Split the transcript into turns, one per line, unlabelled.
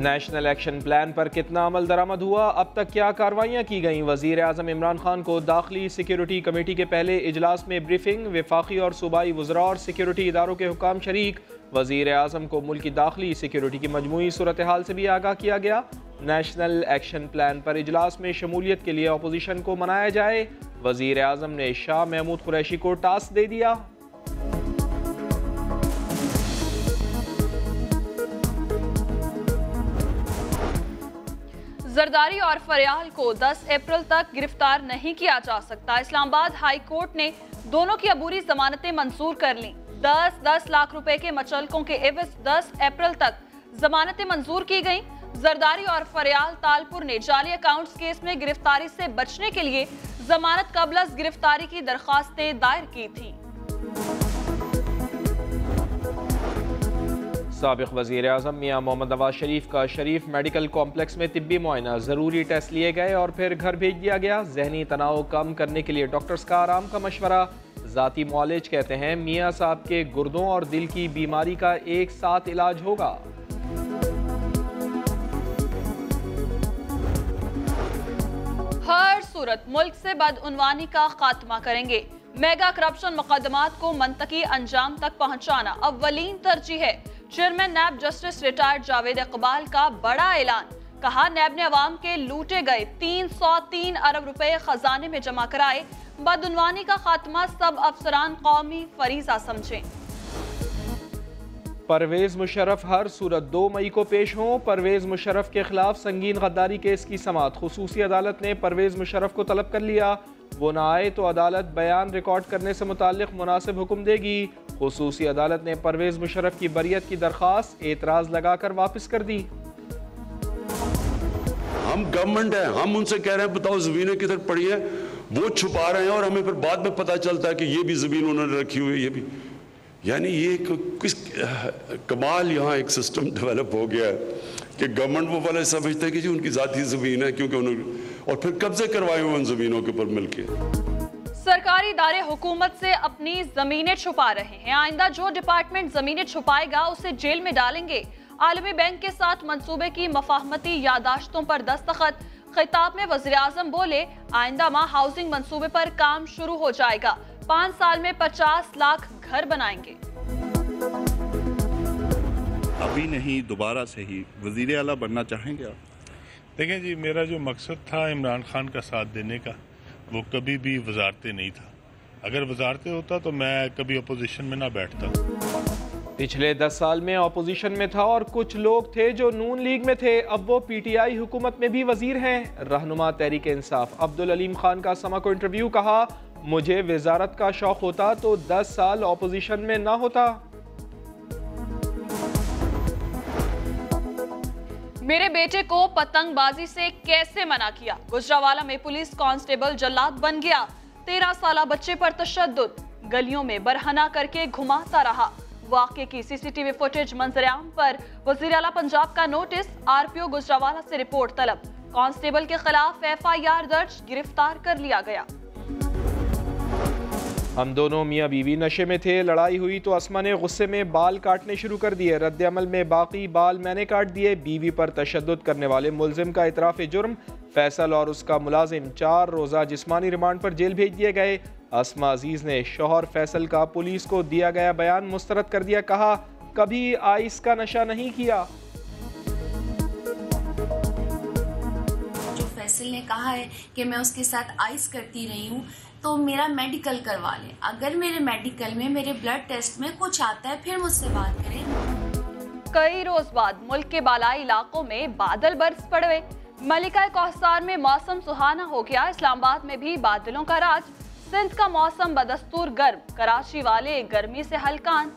National action plan पर कितना अमल दरामद हुआ, अब तक क्या कार्रवाइयाँ की गईं। वज़ीर आज़म इमरान खान को दाखिली सिक्योरिटी कमेटी के पहले इजलास में ब्रीफिंग। वफाकी और सूबाई वज़रा और सिक्योरिटी इदारों के हुकाम शरीक। वज़ीर आज़म को मुल्क की दाखिली सिक्योरिटी की मजमूई सूरत हाल से भी आगाह किया गया। नेशनल एक्शन प्लान पर इजलास में शमूलियत के लिए अपोजिशन को मनाया जाए। वज़ीर आज़म ने शाह महमूद कुरैशी को टास्क दे दिया।
जरदारी और फरियाल को 10 अप्रैल तक गिरफ्तार नहीं किया जा सकता। इस्लामाबाद हाई कोर्ट ने दोनों की अबूरी जमानतें मंजूर कर लीं। 10-10 लाख रुपए के मचलकों के एवज 10 अप्रैल तक जमानतें मंजूर की गईं। जरदारी और फरियाल तालपुर ने जाली अकाउंट्स केस में गिरफ्तारी से बचने के लिए जमानत कबल गिरफ्तारी की दरखास्तें दायर की थी।
साबिक वज़ीर आज़म मियां मोहम्मद नवाज शरीफ का शरीफ मेडिकल कॉम्प्लेक्स में तिब्बी मुआयना, ज़रूरी टेस्ट लिए गए और फिर घर भेज दिया गया। जहनी तनाव कम करने के लिए डॉक्टर्स का आराम का मशवरा। ज़ाती मुआलिज कहते हैं मियां साहब के गुर्दों और दिल की बीमारी का एक साथ इलाज होगा।
हर सूरत मुल्क से बदउनवानी का खात्मा करेंगे। मेगा करप्शन मुकदमात को मंतकी अंजाम तक पहुंचाना अव्वलीन तरजीह है। Chairman NAB justice retired Javed Iqbal का बड़ा ऐलान। कहा, नैब ने अवाम के लूटे गए 303 अरब रुपए खजाने में जमा कराए। बदउनवानी का खात्मा सब अफसरान कौमी फरीजा समझें।
परवेज मुशर्रफ हर सूरत 2 मई को पेश हों। परवेज मुशर्रफ के खिलाफ संगीन गद्दारी केस की समाअत। खुसूसी अदालत ने परवेज मुशर्रफ को तलब कर लिया। वो ना आए तो अदालत बयान रिकॉर्ड करने से मुताल्लिक मुनासिब हुक्म देगी। खुसूसी अदालत ने परवेज मुशर्रफ की बरियत की दरख्वास्त एतराज लगाकर वापस कर दी।
हम गवर्नमेंट है, हम उनसे कह रहे हैं बताओ जमीनें किधर पड़ी है, वो छुपा रहे हैं और हमें फिर बाद में पता चलता है कि ये भी जमीन उन्होंने रखी हुई है। ये भी यानी ये किस कमाल यहाँ एक सिस्टम डेवलप हो गया है कि गवर्नमेंट वो वाले समझते हैं कि जी उनकी जाती ज़मीन है क्योंकि उन्होंने, और फिर कब्जे करवाए हुए उन ज़मीनों के ऊपर मिलके।
सरकारी इदारे हुकूमत से अपनी जमीनें छुपा रहे हैं। आइंदा जो डिपार्टमेंट जमीनें छुपाएगा उसे जेल में डालेंगे। आलमी बैंक के साथ मंसूबे की मफाहमती यादाश्तों पर दस्तखत। खिताब में वज़ीर आज़म बोले, आइंदा माह हाउसिंग मंसूबे पर काम शुरू हो जाएगा। 5 साल में 50 लाख घर बनाएंगे।
अभी नहीं, दोबारा से ही वज़ीर आला बनना चाहेंगे आप?
देखें जी, मेरा जो मकसद था इमरान खान का साथ देने का, वो कभी भी वजारतें नहीं था। अगर वजारतें होता तो मैं कभी अपोजिशन में ना बैठता।
पिछले 10 साल में अपोजिशन में था और कुछ लोग थे जो नून लीग में थे, अब वो PTI हुकूमत में भी वजीर हैं। रहनुमा तहरीक इंसाफ अब्दुल अलीम खान का समा को इंटरव्यू। कहा, मुझे वजारत का शौक होता तो 10 साल अपोजिशन में ना होता।
मेरे बेटे को पतंगबाजी से कैसे मना किया, गुजरावाला में पुलिस कांस्टेबल जल्लाद बन गया। 13 साल बच्चे पर तशद्दुद, गलियों में बरहना करके घुमाता रहा। वाक़े की CCTV फुटेज मंजर-ए-आम पर। वज़ीर आला पंजाब का नोटिस। RPO गुजरावाला से रिपोर्ट तलब। कांस्टेबल के खिलाफ FIR दर्ज, गिरफ्तार कर लिया गया।
हम दोनों मियाँ बीवी नशे में थे, लड़ाई हुई तो अस्मा ने गुस्से में बाल काटने शुरू कर दिए। रद्द अमल में बाकी बाल मैंने काट दिए। बीवी पर तशद्दुद करने वाले मुलजिम का इतराफ़ जुर्म। फैसल और उसका मुलाजिम 4 रोज़ा जिस्मानी रिमांड पर जेल भेज दिए गए। अस्मा अजीज़ ने शौहर फैसल का पुलिस को दिया गया बयान मुस्तरद कर दिया। कहा, कभी आइस का नशा नहीं किया।
जो फैसल ने कहा है कि मैं उसके साथ आइस करती रही हूँ तो मेरा मेडिकल करवा लें। अगर मेरे मेडिकल में मेरे ब्लड टेस्ट में कुछ आता है फिर मुझसे बात करें।
कई रोज बाद मुल्क के बालाई इलाकों में बादल बरस पड़े। मलिका कौसार में मौसम सुहाना हो गया। इस्लामाबाद में भी बादलों का राज। सिंध का मौसम बदस्तूर गर्म, कराची वाले गर्मी से हलकान।